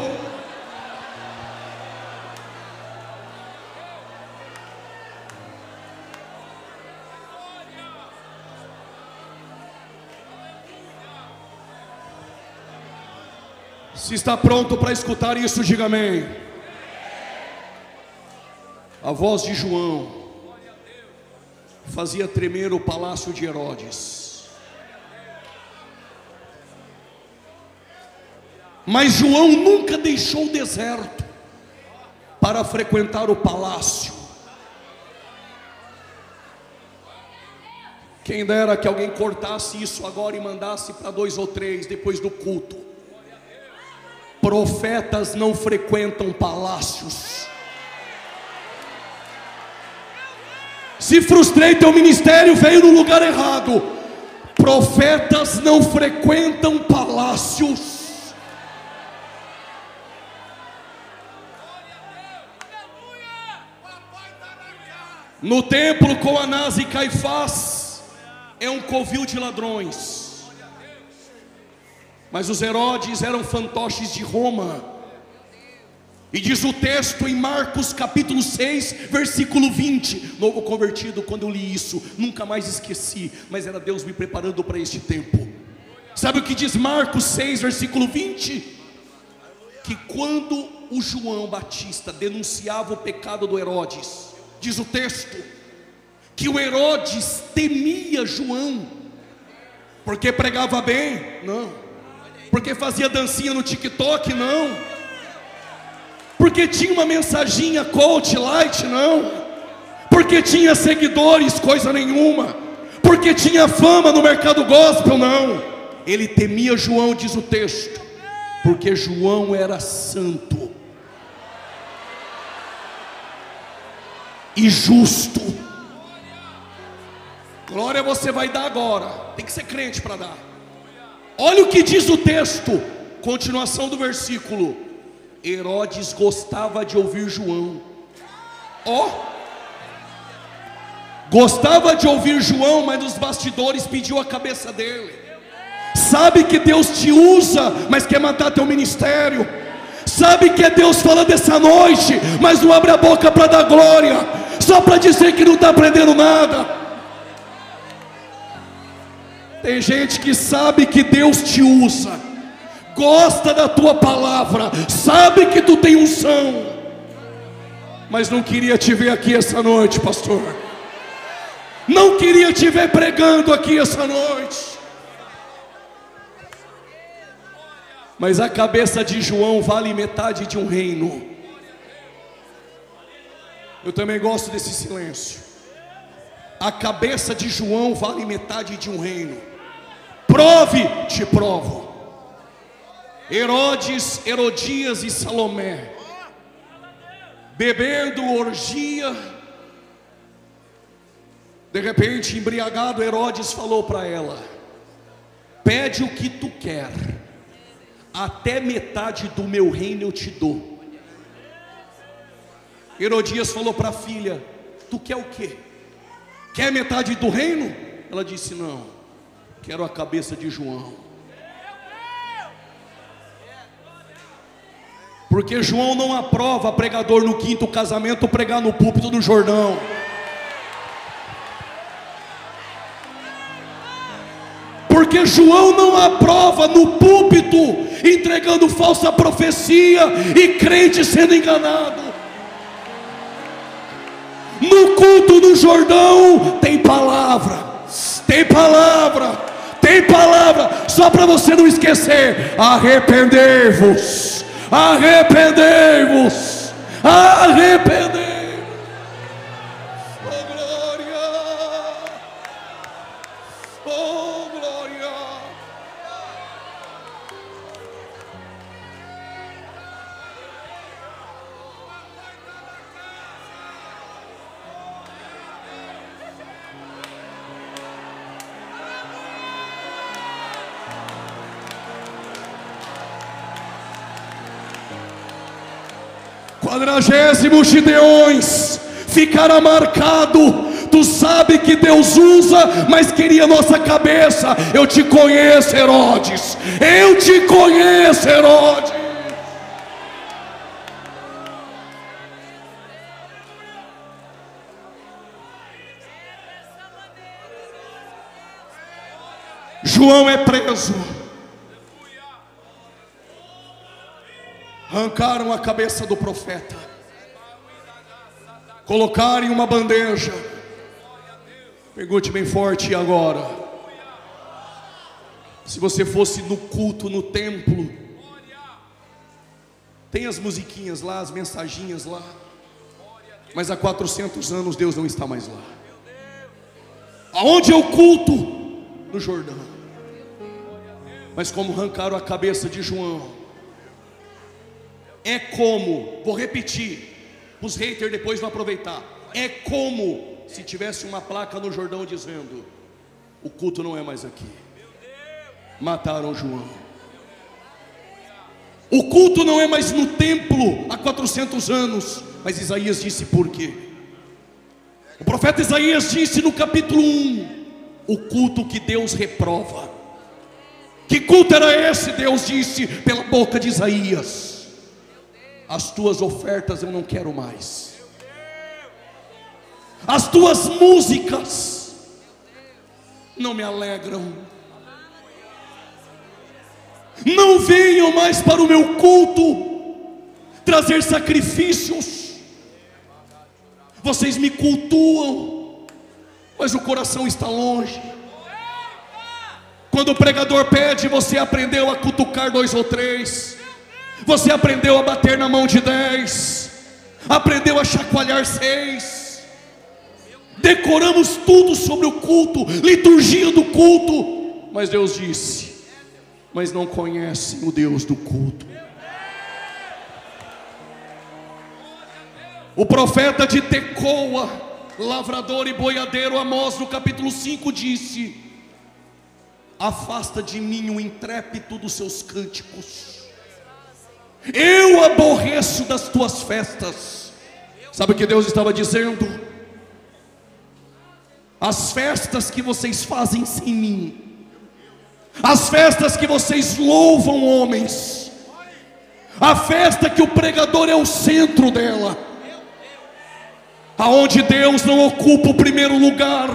Se está pronto para escutar isso, diga amém. A voz de João fazia tremer o palácio de Herodes. Mas João nunca deixou o deserto para frequentar o palácio. Quem dera que alguém cortasse isso agora e mandasse para 2 ou 3 depois do culto. Profetas não frequentam palácios. Se frustrei, teu ministério veio no lugar errado. Profetas não frequentam palácios. No templo com Anás e Caifás é um covil de ladrões. Mas os Herodes eram fantoches de Roma. E diz o texto em Marcos capítulo 6, versículo 20. Novo convertido, quando eu li isso, nunca mais esqueci. Mas era Deus me preparando para este tempo. Sabe o que diz Marcos 6, versículo 20? Que quando o João Batista denunciava o pecado do Herodes, diz o texto, que o Herodes temia João, porque pregava bem. Não, porque fazia dancinha no TikTok, não, porque tinha uma mensaginha coach light, não, porque tinha seguidores, coisa nenhuma, porque tinha fama no mercado gospel, não. Ele temia João, diz o texto, porque João era santo e justo. Glória você vai dar agora, tem que ser crente para dar. Olha o que diz o texto, continuação do versículo: Herodes gostava de ouvir João. Gostava de ouvir João, mas nos bastidores pediu a cabeça dele. Sabe que Deus te usa, mas quer matar teu ministério. Sabe que é Deus falando essa noite, mas não abre a boca para dar glória, só para dizer que não está aprendendo nada. Tem gente que sabe que Deus te usa, gosta da tua palavra, sabe que tu tem unção, mas não queria te ver aqui essa noite, pastor. Não queria te ver pregando aqui essa noite. Mas a cabeça de João vale metade de um reino. Eu também gosto desse silêncio. A cabeça de João vale metade de um reino. Prove, te provo. Herodes, Herodias e Salomé, bebendo orgia. De repente, embriagado, Herodes falou para ela: pede o que tu quer, até metade do meu reino eu te dou. Herodias falou para a filha: tu quer o quê? Quer metade do reino? Ela disse: não, quero a cabeça de João. Porque João não aprova pregador no quinto casamento pregar no púlpito do Jordão. Porque João não aprova no púlpito entregando falsa profecia e crente sendo enganado. No culto do Jordão tem palavra, tem palavra, tem palavra. Só para você não esquecer: arrependei-vos, arrependei-vos, arrependei-vos. Oh glória, oh glória. Quadragésimos Gideões ficará marcado. Tu sabe que Deus usa, mas queria nossa cabeça. Eu te conheço, Herodes. Eu te conheço, Herodes. João é preso. Arrancaram a cabeça do profeta, colocaram em uma bandeja. Pergunte bem forte: e agora? Se você fosse no culto, no templo, tem as musiquinhas lá, as mensaginhas lá, mas há 400 anos Deus não está mais lá. Aonde é o culto? No Jordão. Mas como arrancaram a cabeça de João, é como, vou repetir, os haters depois vão aproveitar. É como se tivesse uma placa no Jordão dizendo: o culto não é mais aqui. Mataram João. O culto não é mais no templo há 400 anos. Mas Isaías disse por quê? O profeta Isaías disse no capítulo 1: o culto que Deus reprova. Que culto era esse? Deus disse pela boca de Isaías: as tuas ofertas eu não quero mais, as tuas músicas não me alegram. Não venham mais para o meu culto trazer sacrifícios. Vocês me cultuam, mas o coração está longe. Quando o pregador pede, você aprendeu a cutucar 2 ou 3, você aprendeu a bater na mão de 10, aprendeu a chacoalhar 6, decoramos tudo sobre o culto, liturgia do culto, mas Deus disse: mas não conhecem o Deus do culto. O profeta de Tecoa, lavrador e boiadeiro, Amós, no capítulo 5, disse: afasta de mim o intrépito dos seus cânticos, eu aborreço das tuas festas. Sabe o que Deus estava dizendo? As festas que vocês fazem sem mim, as festas que vocês louvam homens, a festa que o pregador é o centro dela, aonde Deus não ocupa o primeiro lugar,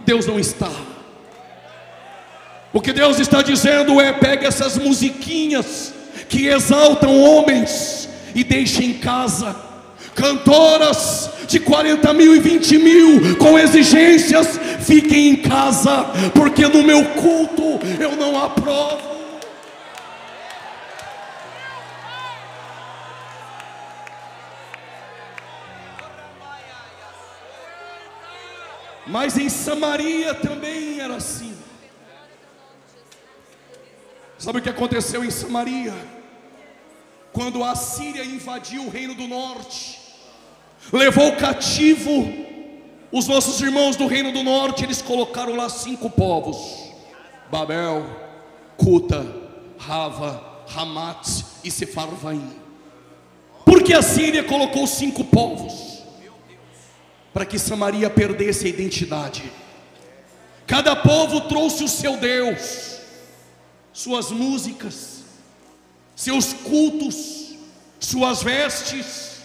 Deus não está. O que Deus está dizendo é: pegue essas musiquinhas que exaltam homens e deixe em casa cantoras de 40 mil e 20 mil com exigências. Fiquem em casa, porque no meu culto eu não aprovo. Mas em Samaria também era assim. Sabe o que aconteceu em Samaria? Quando a Síria invadiu o reino do norte, levou cativo os nossos irmãos do reino do norte, eles colocaram lá 5 povos: Babel, Cuta, Rava, Hamat e Sefarvaim. Por que a Síria colocou 5 povos? Para que Samaria perdesse a identidade. Cada povo trouxe o seu Deus, suas músicas, seus cultos, suas vestes.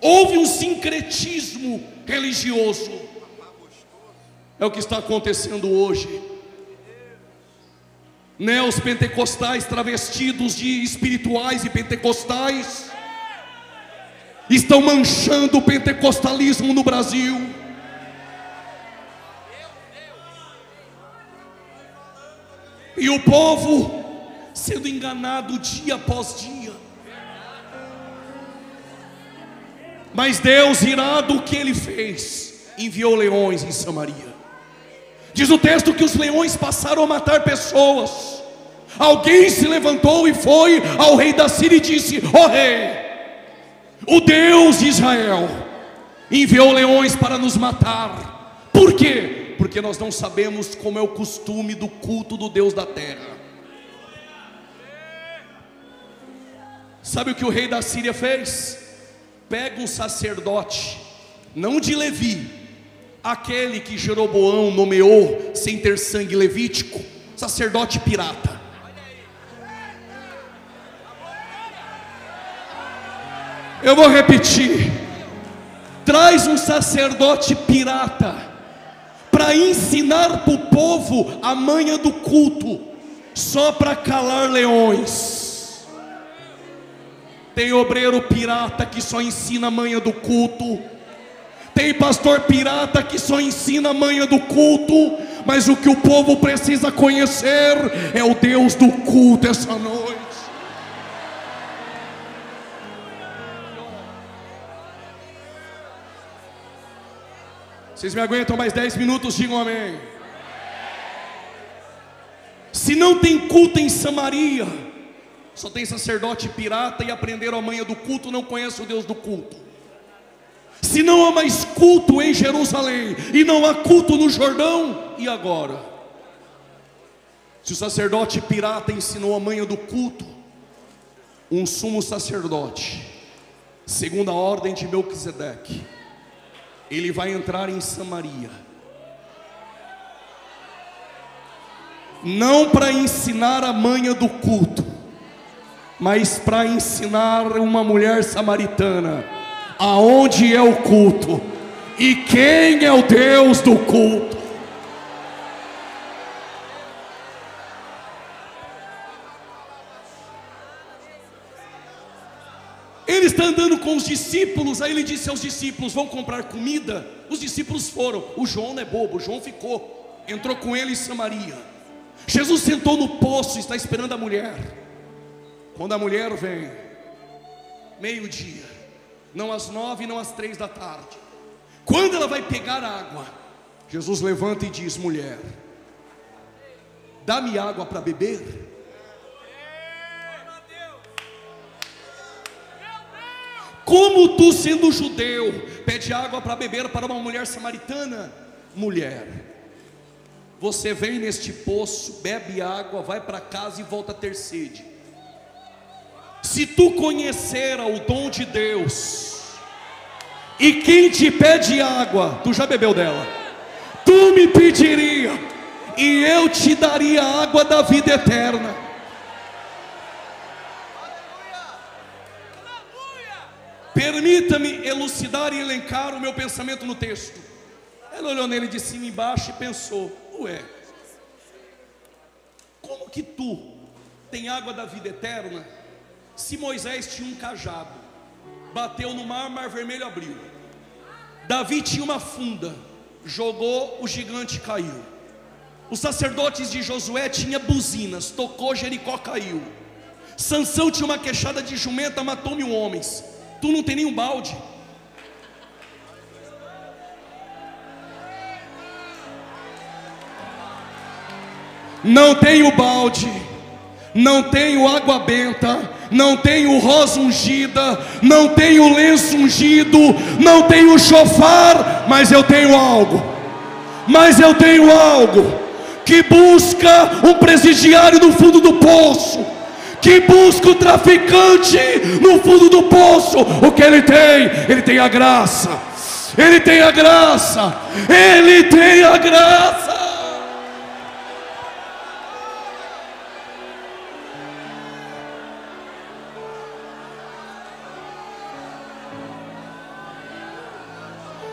Houve um sincretismo religioso. É o que está acontecendo hoje. Neopentecostais travestidos de espirituais e pentecostais estão manchando o pentecostalismo no Brasil. E o povo sendo enganado dia após dia. Mas Deus, irado, o que Ele fez? Enviou leões em Samaria. Diz o texto que os leões passaram a matar pessoas. Alguém se levantou e foi ao rei da Síria e disse: ó rei, o Deus de Israel enviou leões para nos matar. Por quê? Porque nós não sabemos como é o costume do culto do Deus da terra. Sabe o que o rei da Síria fez? Pega um sacerdote, não de Levi, aquele que Jeroboão nomeou sem ter sangue levítico, sacerdote pirata. Eu vou repetir: traz um sacerdote pirata para ensinar para o povo a manha do culto, só para calar leões. Tem obreiro pirata que só ensina a manha do culto, tem pastor pirata que só ensina a manha do culto, mas o que o povo precisa conhecer é o Deus do culto essa noite. Vocês me aguentam mais 10 minutos? Digam amém. Se não tem culto em Samaria, só tem sacerdote pirata, e aprenderam a manha do culto, não conhece o Deus do culto. Se não há mais culto em Jerusalém, e não há culto no Jordão, e agora? Se o sacerdote pirata ensinou a manha do culto, um sumo sacerdote, segundo a ordem de Melquisedeque, ele vai entrar em Samaria, não para ensinar a manha do culto, mas para ensinar uma mulher samaritana aonde é o culto e quem é o Deus do culto. Ele está andando com os discípulos, aí ele disse aos discípulos: vão comprar comida? Os discípulos foram. O João não é bobo, o João ficou, entrou com ele em Samaria. Jesus sentou no poço, está esperando a mulher. Quando a mulher vem, meio-dia, não às 9, não às 3 da tarde, quando ela vai pegar água, Jesus levanta e diz: mulher, dá-me água para beber. Como tu, sendo judeu, pede água para beber para uma mulher samaritana? Mulher, você vem neste poço, bebe água, vai para casa e volta a ter sede. Se tu conhecera o dom de Deus, e quem te pede água, tu já bebeu dela, tu me pediria, e eu te daria a água da vida eterna. Permita-me elucidar e elencar o meu pensamento no texto. Ela olhou nele de cima e embaixo e pensou: ué, como que tu tem água da vida eterna, se Moisés tinha um cajado, bateu no mar, mar vermelho abriu. Davi tinha uma funda, jogou, o gigante caiu. Os sacerdotes de Josué tinham buzinas, tocou, Jericó caiu. Sansão tinha uma queixada de jumenta, matou 1000 homens. Tu não tem nenhum balde. Não tenho balde, não tenho água benta, não tenho rosa ungida, não tenho lenço ungido, não tenho chofar, mas eu tenho algo. Mas eu tenho algo que busca um presidiário no fundo do poço, que busca o traficante no fundo do poço. O que ele tem? Ele tem a graça. Ele tem a graça. Ele tem a graça.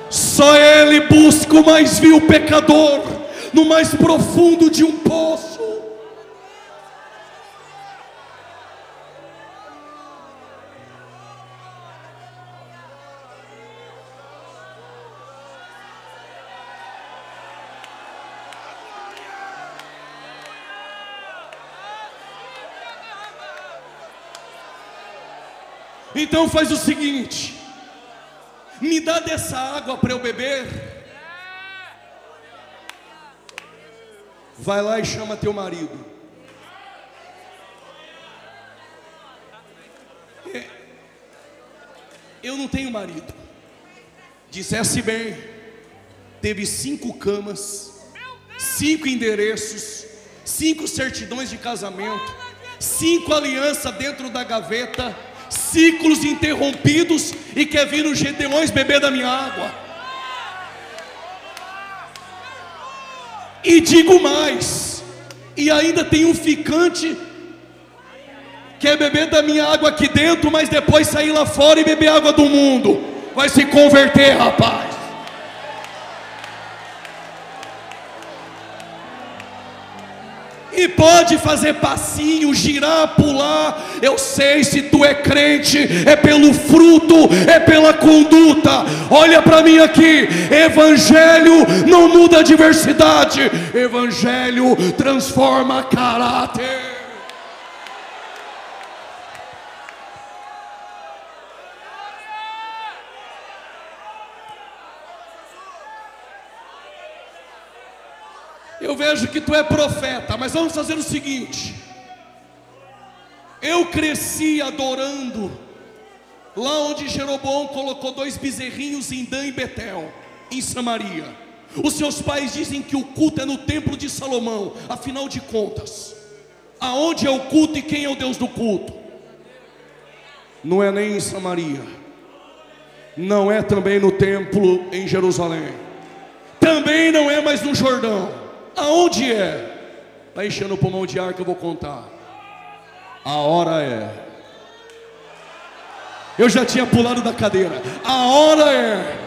Só ele busca o mais vil pecador no mais profundo de um poço. Então faz o seguinte: me dá dessa água para eu beber. Vai lá e chama teu marido. Eu não tenho marido. Dissesse bem. Teve 5 camas, 5 endereços, 5 certidões de casamento, 5 alianças dentro da gaveta, ciclos interrompidos, e quer vir nos Gedeões beber da minha água. E digo mais, e ainda tem um ficante, quer beber da minha água aqui dentro, mas depois sair lá fora e beber água do mundo. Vai se converter, rapaz. E pode fazer passinho, girar, pular. Eu sei, se tu é crente, é pelo fruto, é pela conduta. Olha para mim aqui. Evangelho não muda a diversidade. Evangelho transforma caráter. Eu vejo que tu é profeta, mas vamos fazer o seguinte: eu cresci adorando lá onde Jeroboão colocou 2 bezerrinhos em Dan e Betel, em Samaria. Os seus pais dizem que o culto é no templo de Salomão. Afinal de contas, aonde é o culto e quem é o Deus do culto? Não é nem em Samaria, não é também no templo em Jerusalém, também não é mais no Jordão. Aonde é? Vai enchendo o pulmão de ar que eu vou contar. A hora é. Eu já tinha pulado da cadeira. A hora é.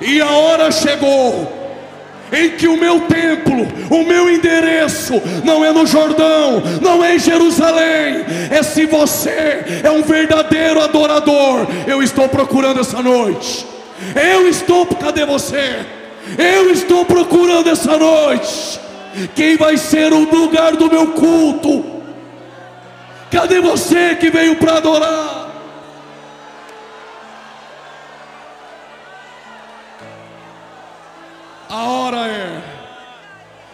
E a hora chegou em que o meu templo, o meu endereço não é no Jordão, não é em Jerusalém. É se você é um verdadeiro adorador. Eu estou procurando essa noite. Eu estou, cadê você? Eu estou procurando essa noite Quem vai ser o lugar do meu culto? Cadê você que veio para adorar? A hora é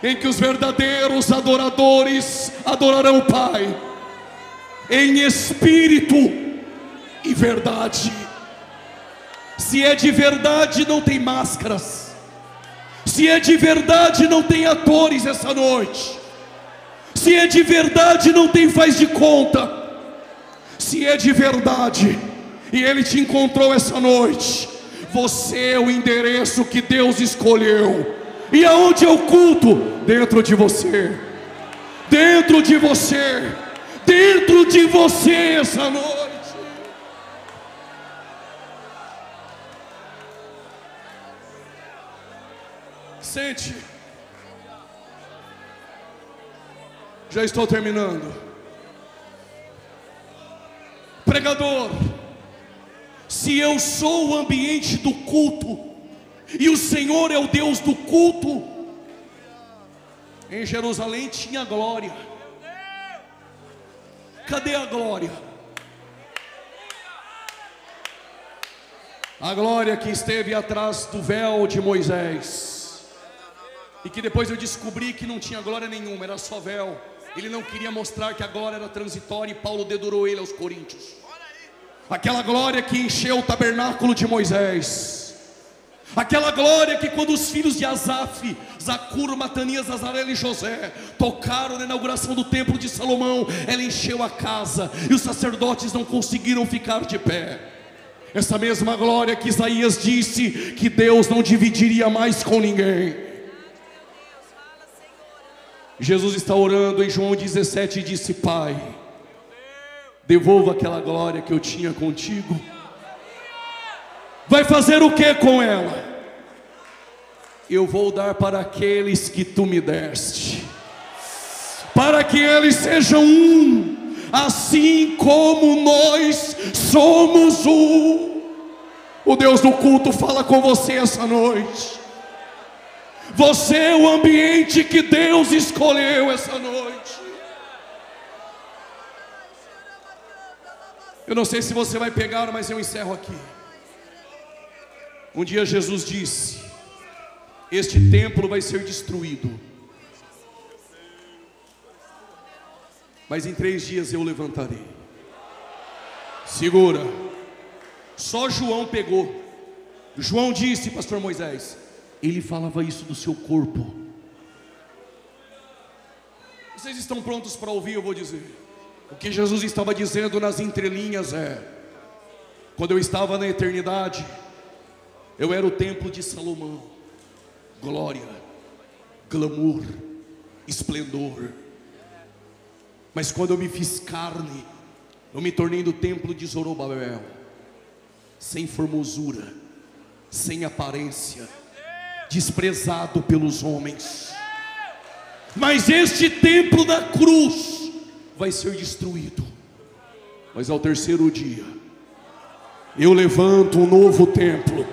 em que os verdadeiros adoradores adorarão o Pai em espírito e verdade. Se é de verdade, não tem máscaras. Se é de verdade, não tem atores essa noite. Se é de verdade, não tem faz de conta. Se é de verdade e Ele te encontrou essa noite, você é o endereço que Deus escolheu. E aonde é o culto? Dentro de você. Dentro de você. Dentro de você essa noite. Sente. Já estou terminando. Pregador, se eu sou o ambiente do culto e o Senhor é o Deus do culto, em Jerusalém tinha glória. Cadê a glória? A glória que esteve atrás do véu de Moisés, e que depois eu descobri que não tinha glória nenhuma, era só véu. Ele não queria mostrar que a glória era transitória, e Paulo dedurou ele aos Coríntios. Aquela glória que encheu o tabernáculo de Moisés, aquela glória que quando os filhos de Asaf, Zacur, Matanias, Azarel e José tocaram na inauguração do templo de Salomão, ela encheu a casa e os sacerdotes não conseguiram ficar de pé. Essa mesma glória que Isaías disse que Deus não dividiria mais com ninguém. Jesus está orando em João 17 e disse: Pai, devolva aquela glória que eu tinha contigo. Vai fazer o que com ela? Eu vou dar para aqueles que tu me deste, para que eles sejam um, assim como nós somos um. O Deus do culto fala com você essa noite. Você é o ambiente que Deus escolheu essa noite. Eu não sei se você vai pegar, mas eu encerro aqui. Um dia Jesus disse: este templo vai ser destruído, mas em 3 dias eu levantarei. Segura. Só João pegou. João disse, pastor Moisés, ele falava isso do seu corpo. Vocês estão prontos para ouvir? Eu vou dizer. O que Jesus estava dizendo nas entrelinhas é: quando eu estava na eternidade, eu era o templo de Salomão. Glória, glamour, esplendor. Mas quando eu me fiz carne, eu me tornei no templo de Zorobabel, sem formosura, sem aparência, desprezado pelos homens. Mas este templo da cruz vai ser destruído, mas ao 3º dia eu levanto um novo templo.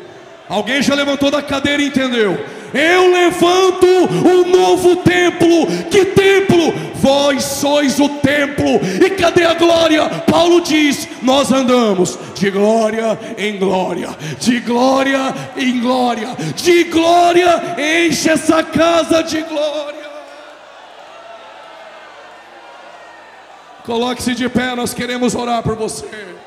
Alguém já levantou da cadeira e entendeu? Eu levanto um novo templo. Que templo? Vós sois o templo. E cadê a glória? Paulo diz: nós andamos de glória em glória, de glória em glória, de glória enche essa casa de glória. Coloque-se de pé, nós queremos orar por você.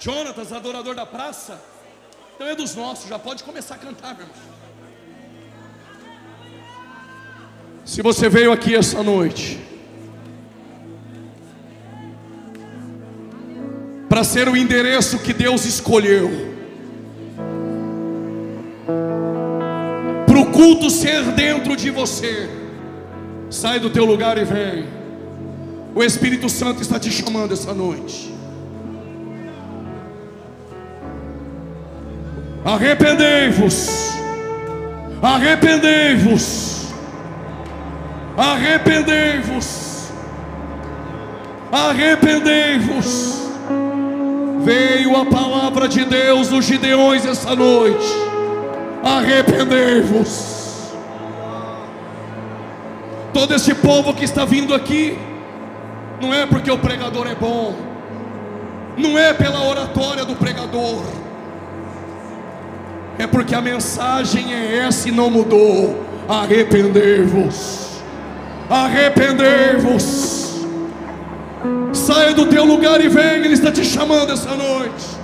Jonatas, adorador da praça, então é dos nossos, já pode começar a cantar, meu irmão. Se você veio aqui essa noite para ser o endereço que Deus escolheu, para o culto ser dentro de você, sai do teu lugar e vem. O Espírito Santo está te chamando essa noite. Arrependei-vos, arrependei-vos, arrependei-vos. arrependei-vos. Veio a palavra de Deus nos Gideões essa noite: arrependei-vos. Todo esse povo que está vindo aqui, não é porque o pregador é bom, não é pela oratória do pregador, é porque a mensagem é essa e não mudou: arrependei-vos, arrependei-vos. Saia do teu lugar e venha, Ele está te chamando essa noite.